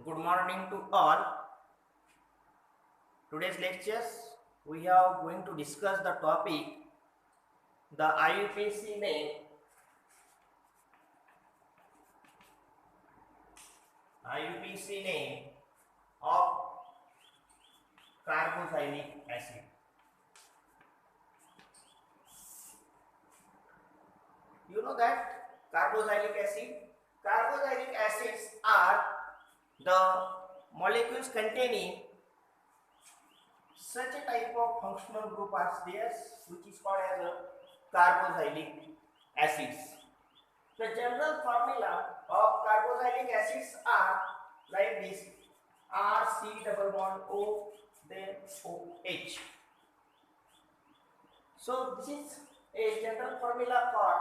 Good morning to all. Today's lectures we are going to discuss the topic the IUPAC name of carboxylic acid. You know that carboxylic acids are the molecules containing such a type of functional group as theirs, which is called as a carboxylic acids. The general formula of carboxylic acids are like this: R C double bond O, then OH. So this is a general formula for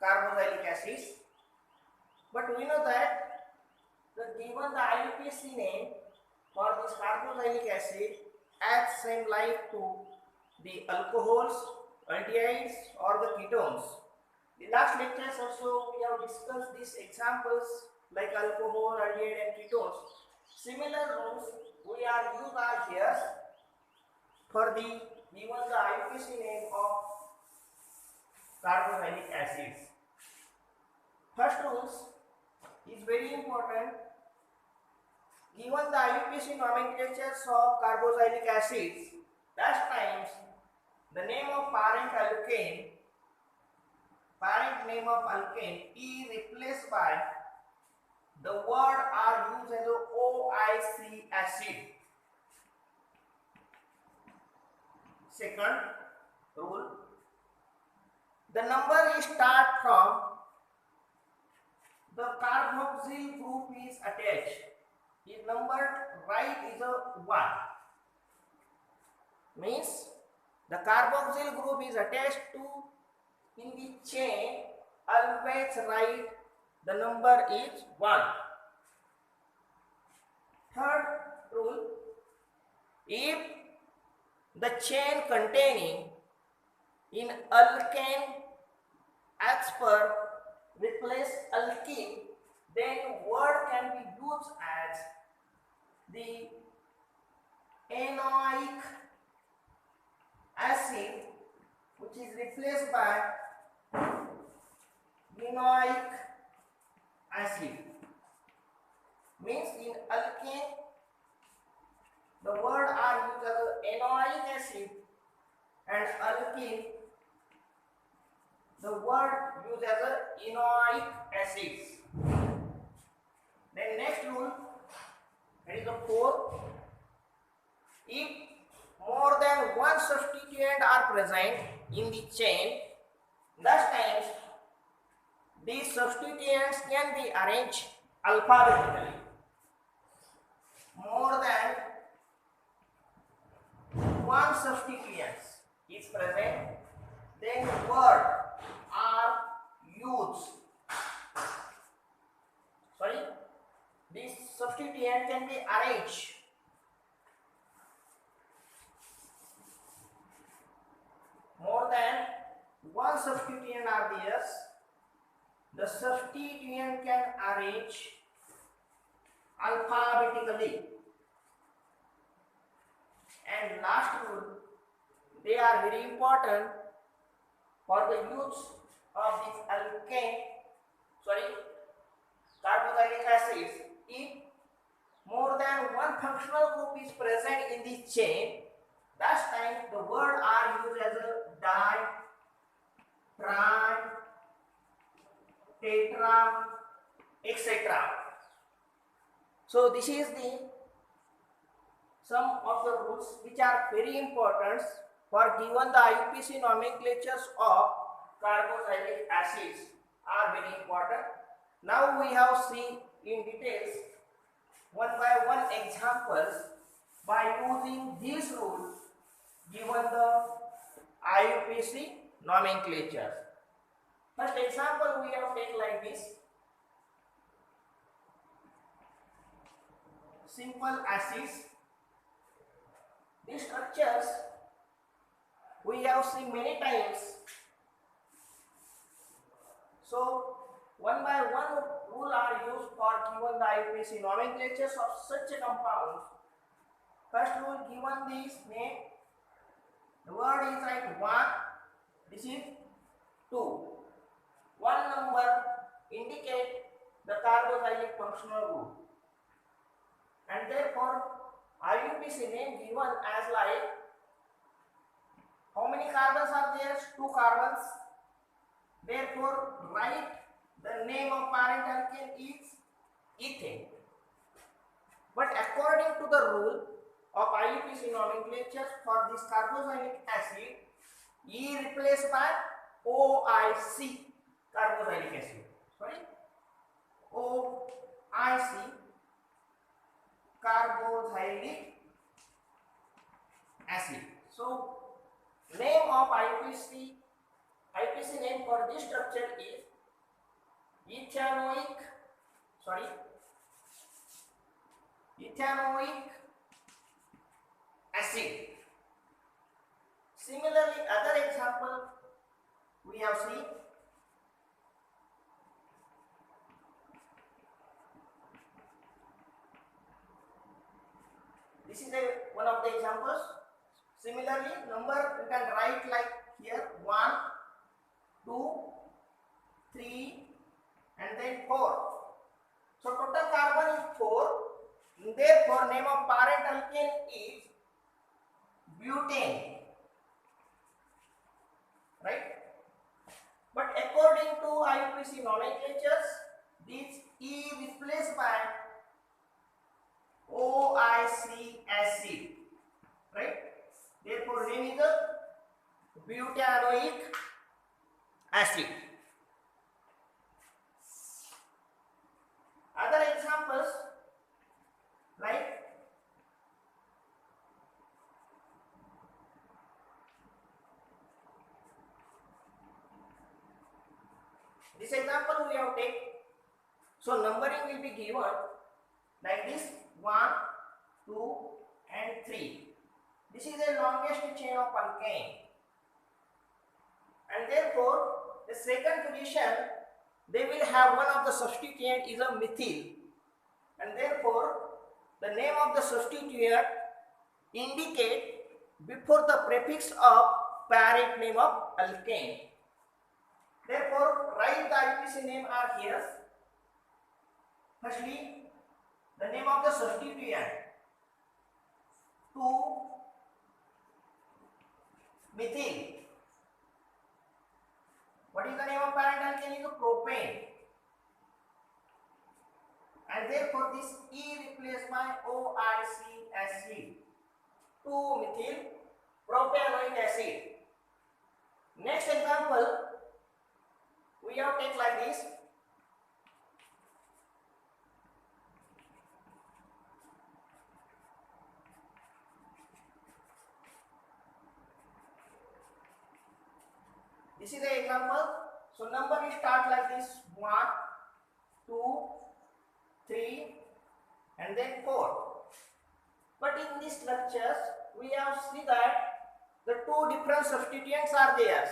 carboxylic acids. But we know that given the IUPAC name for this carboxylic acid adds same like to the alcohols, aldehydes or the ketones. The last lectures also we have discussed these examples like alcohol, aldehyde and ketones. Similar rules we are used here for the given the IUPAC name of carboxylic acids. First rules is very important. Given the IUPAC nomenclatures of carboxylic acids, last times the name of parent name of alkane is replaced by the word are used as a OIC acid. Second rule, the number is start from the carboxyl group is attached. Is number right is a 1. Means the carboxyl group is attached to in the chain, always write the number is 1. Third rule, if the chain containing in alkane as per replace alkene, then word can be used as the enoic acid, which is replaced by enoic acid. Means in alkane the word are used as enoic acid, and alkene the word used as a enoic acids. Then next rule, that is the fourth. If more than one substituent are present in the chain, thus times these substituents can be arranged alphabetically. More than one substituent is present, then word are used. This substituent can be arranged more than one substituent are there. The substituent can arrange alphabetically. And last rule, they are very important for the use of this carboxylic acids. If more than one functional group is present in the chain, that time the word are used as a di, tri, tetra, etc. So this is the some of the rules which are very important for given the IUPAC nomenclatures of carboxylic acids are very important. Now we have seen in details one by one examples by using these rules given the IUPAC nomenclatures. First example we have taken like this: simple acids. These structures we have seen many times. So one by one rule are used for given the IUPAC nomenclatures of such compounds. First rule, given this name, the word is like 1, this is 2. One number indicate the carboxylic functional group, and therefore IUPAC name given as like, how many carbons are there? 2 carbons. Therefore write the name of parent alkane is ethane. But according to the rule of IUPAC nomenclature for this carboxylic acid, E replaced by OIC carboxylic acid. Sorry, OIC carboxylic acid. So name of IUPAC name for this structure is ethanoic acid. Similarly, other example we have seen. This is one of the examples. Similarly, number you can write like here 1, 2, 3, and then 4. So total carbon is 4. Therefore, name of parent alkane is butane. Right? But according to IUPAC nomenclatures, this E replaced by OIC acid. Right? Therefore, name is a butanoic acid. Other examples like this example we have taken. So numbering will be given like this: 1, 2, and 3. This is the longest chain of alkane, and therefore the second position they will have one of the substituent is a methyl, and therefore the name of the substituent indicate before the prefix of parent name of alkane. Therefore write the IUPAC name are here. Firstly, the name of the substituent 2-methyl. What is the name of parent alkane? Is propane, and therefore this E replaced by OIC acid, 2-methyl propanoic acid. Next example we have take like this: this is the example. So number will start like this: 1, 2, 3, and then 4. But in these structures we have seen that the 2 different substituents are there.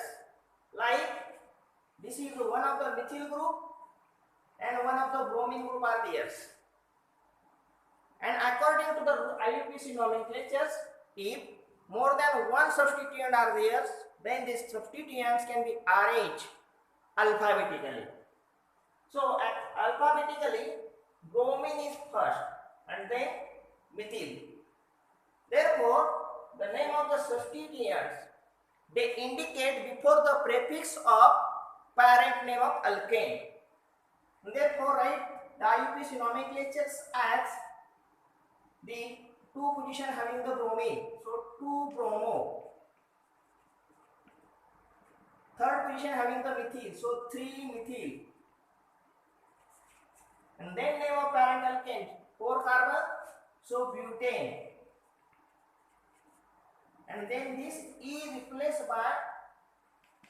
Like this is one of the methyl group and one of the bromine group are there. And according to the IUPAC nomenclatures, if more than one substituent are there, then these substituents can be arranged alphabetically. So alphabetically, bromine is first and then methyl. Therefore, the name of the substituents they indicate before the prefix of parent name of alkane. Therefore, write the IUPAC nomenclatures as the 2 position having the bromine. So 2-bromo. Third position having the methyl. So 3-methyl. And then name of parent alkane 4 carbon. So butane. And then this E replaced by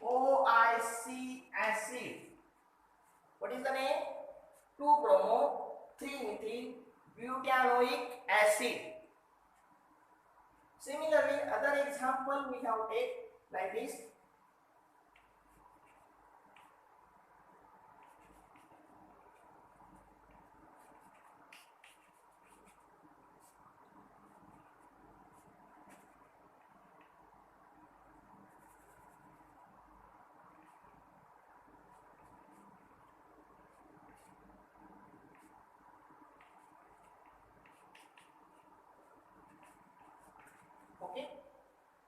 OIC acid. What is the name? 2-bromo, 3-methyl butanoic acid. Similarly, other example we have take like this: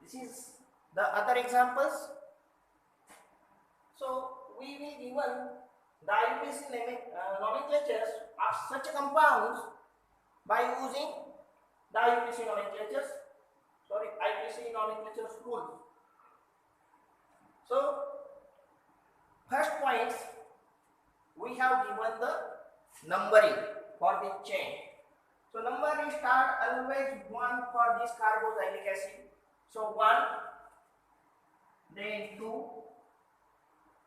This is the other examples. So we will given the IUPAC nomenclatures of such compounds by using the IUPAC nomenclatures. Sorry, IUPAC nomenclature rules. So first points, we have given the numbering for the chain. So numbering start always 1 for this carboxylic acid. So 1, then 2,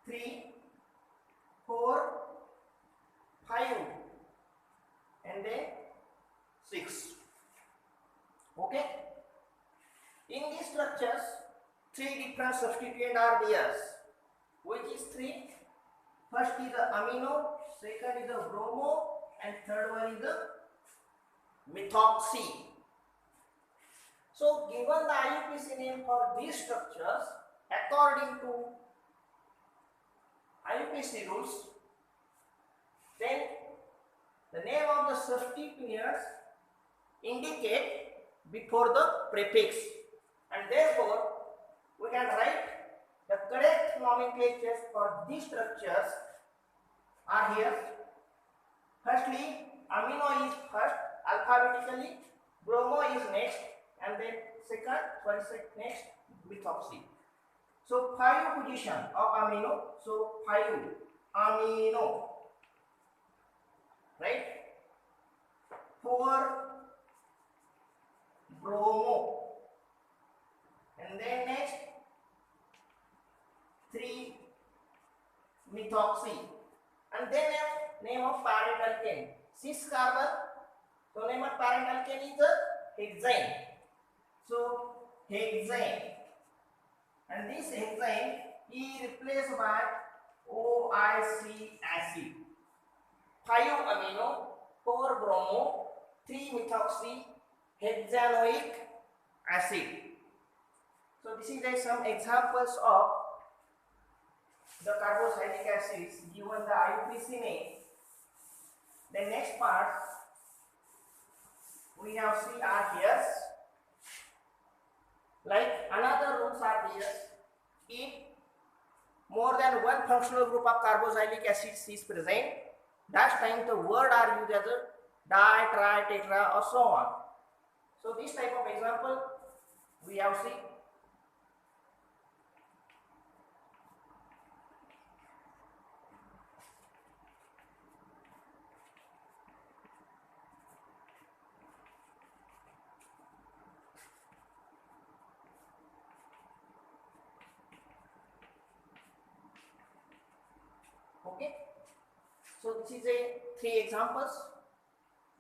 3, 4, 5, and then 6. Okay. In these structures, 3 different substituents are there. Which is 3? First is the amino, second is the bromo, and third one is the methoxy. So given the IUPAC name for these structures, according to IUPAC rules, then the name of the substituents indicate before the prefix, and therefore we can write the correct nomenclatures for these structures are here. Firstly, amino is first alphabetically, bromo is next, and then next methoxy. So 5 position of amino, so 5 amino, right? 4 bromo, and then next 3 methoxy, and then name of parent alkane, 6 carbon. So name of parent alkane is hexane. So hexane, and this hexane is replaced by OIC acid. 5 amino, 4 bromo, 3 methoxy, hexanoic acid. So this is some examples of the carboxylic acids given the IUPAC name. The next part we have CR here. Like another rules are there. If more than one functional group of carboxylic acids is present, that time the word are used as a di, tri, tetra, or so on. So this type of example we have seen. Okay, so this is a 3 examples.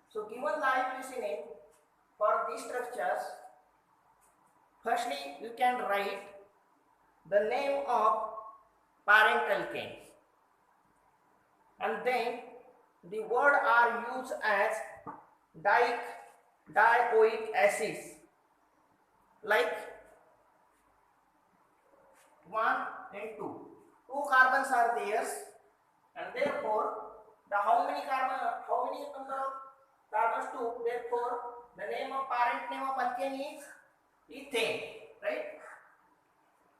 So given the IUPAC name for these structures, firstly you can write the name of parent alkanes, and then the word are used as dioic acids, like 1 and 2. 2 carbons are there, and therefore how many number of carbons? 2. Therefore the name of parent name of alkane is ethane, right?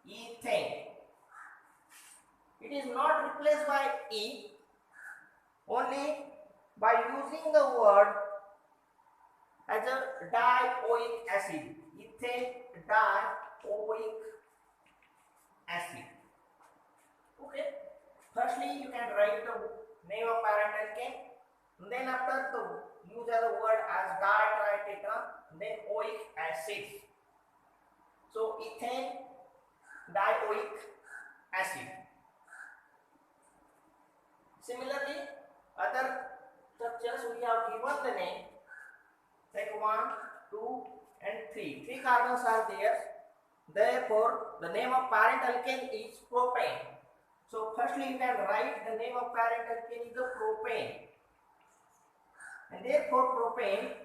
Ethane. It is not replaced by E, only by using the word as a dioic acid. Ethane dioic acid. Okay. Firstly, you can write the name of parent alkane, then after the use as a word as di, tri, tetra, then oic acid. So ethane dioic acid. Similarly, other structures we have given the name, like 1, 2, and 3. 3 carbons are there. Therefore, the name of parent alkane is propane. So firstly you can write the name of parent alkane is the propane, and therefore propane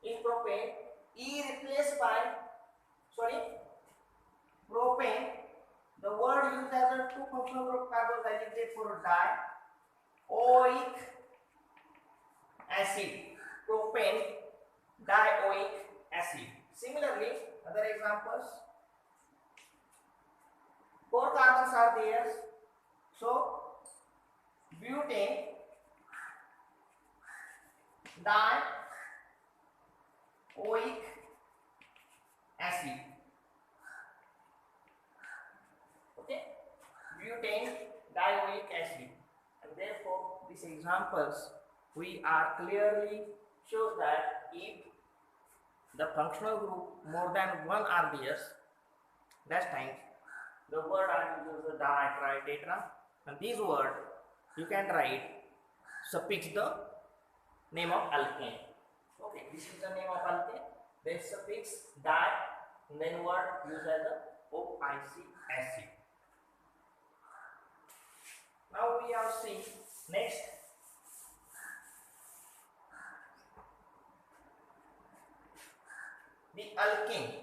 is replaced by propane. The word used as a 2 functional group carboxylic, therefore dioic acid. Propane dioic acid. Similarly, other examples 4 carbons are there. So butane dioic acid. Okay, butane dioic acid. And therefore these examples we are clearly shows that if the functional group more than one are there, that times the word are used as di, tri, tetra, and these word you can write suffix the name of alkane. Okay, this is the name of alkane. Then suffix di, and then word used as the OIC acid. Now we have seen next the alkene.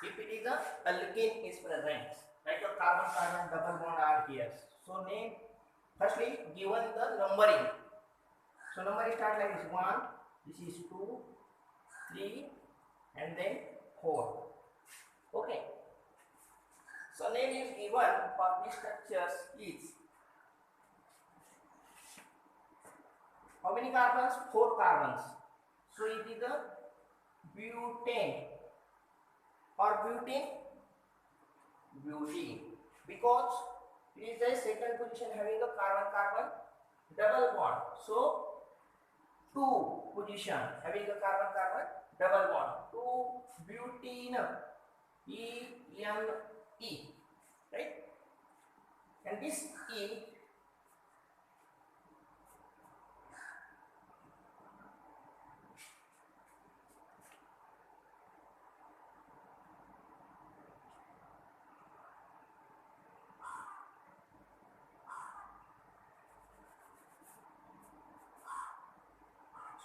If it is a alkene is present, like a carbon carbon double bond are here. So name firstly given the numbering. So numbering start like this: 1, this is 2, 3, and then 4. Okay. So name is given for these structures is how many carbons? 4 carbons. So it is a butane or butene, because it is the second position having a carbon carbon double bond. So 2 position having a carbon carbon double bond, 2 butene, E-N-E, right? And this E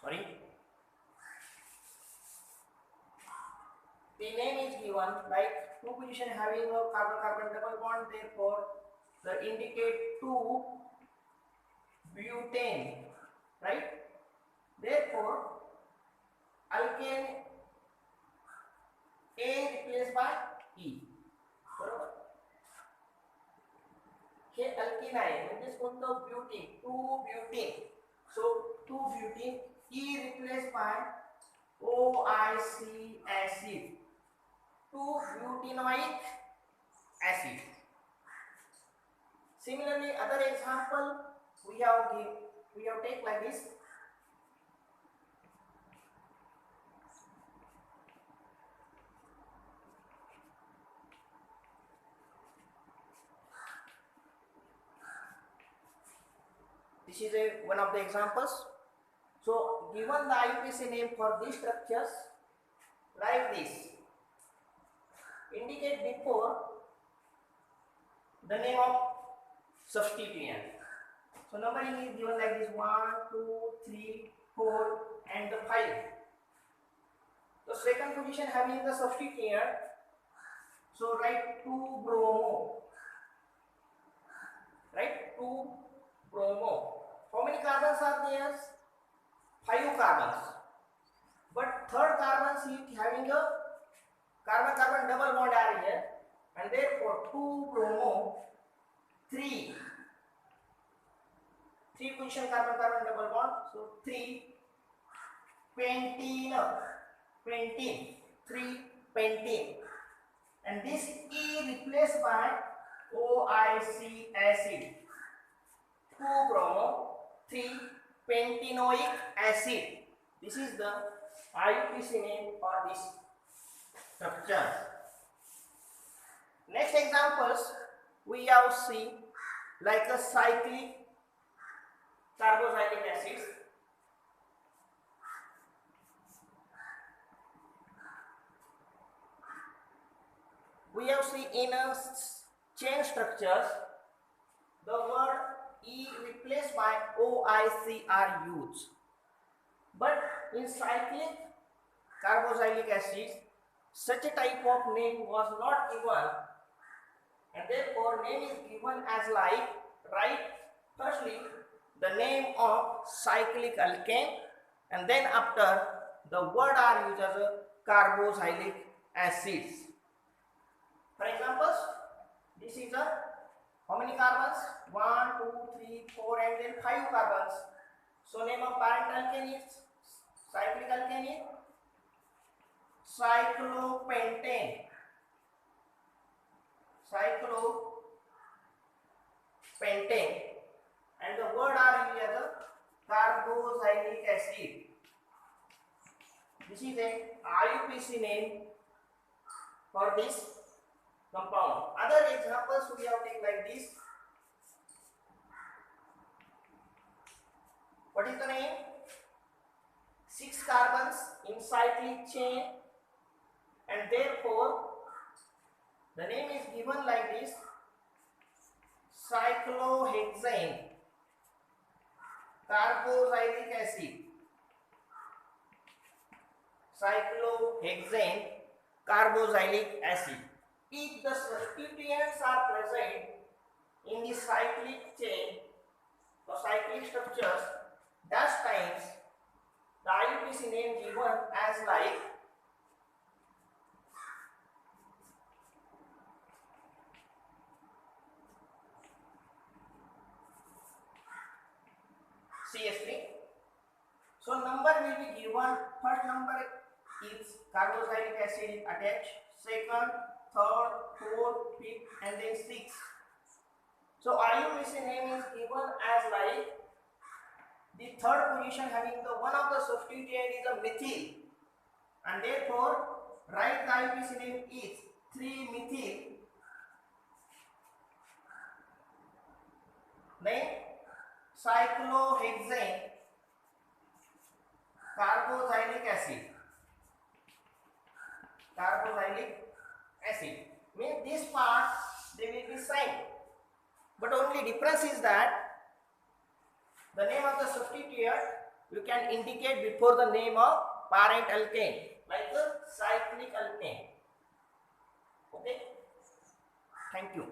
sorry, the name is given like 2 position having a carbon carbon double bond, therefore the indicate 2 butane, right? Therefore alkane A replaced by E, बरोबर. हे alkene आहे म्हणजेच कोणतं butene, 2 butene. So 2 butene E replaced by OIC acid, 2 butanoic acid. Similarly, other example we have take like this. This is one of the examples. So given the IUPAC name for these structures like this, indicate before the name of substituent. So numbering is given like this: 1, 2, 3, 4, and the 5. The second position having the substituent, so write 2 bromo, right? 2 bromo. How many carbons are there? 5 carbons. But third carbon is having a carbon carbon double bond are here, and therefore 2 bromo, 3 position carbon carbon double bond, so 3 pentene, 3 pentene, and this E replaced by OIC acid, 2 bromo, 3 pentenoic acid. This is the IUPAC name for this structure. Next examples we have seen like a cyclic carboxylic acids. We have seen in a chain structures the word E replaced by OIC are used, but in cyclic carboxylic acids such a type of name was not given, and therefore name is given as like, right? Firstly the name of cyclic alkane, and then after the word are used as a carboxylic acids. For example, this is a how many carbons? 1, 2, 3, 4, and then 5 carbons. So name of parent alkane is cyclic alkane is cyclopentane. Cyclopentane, and the word are used as a carboxylic acid. This is a IUPAC name for this compound. Other examples we have taken like this. What is the name? 6 carbons in cyclic chain, and therefore the name is given like this: cyclohexane carboxylic acid. Cyclohexane carboxylic acid. If the substituents are present in the cyclic chain or cyclic structures, that times the IUPAC name given as like CH3. So number will be given. First number is carboxylic acid attached, second, third, fourth, fifth, and then sixth. So IUPAC name is given as like the third position having the one of the substituent is a methyl, and therefore write the IUPAC name is 3-methyl. Then cyclohexane carboxylic acid. Means this part they will be same, but only difference is that the name of the substituent you can indicate before the name of parent alkane, like the cyclic alkane. Okay, thank you.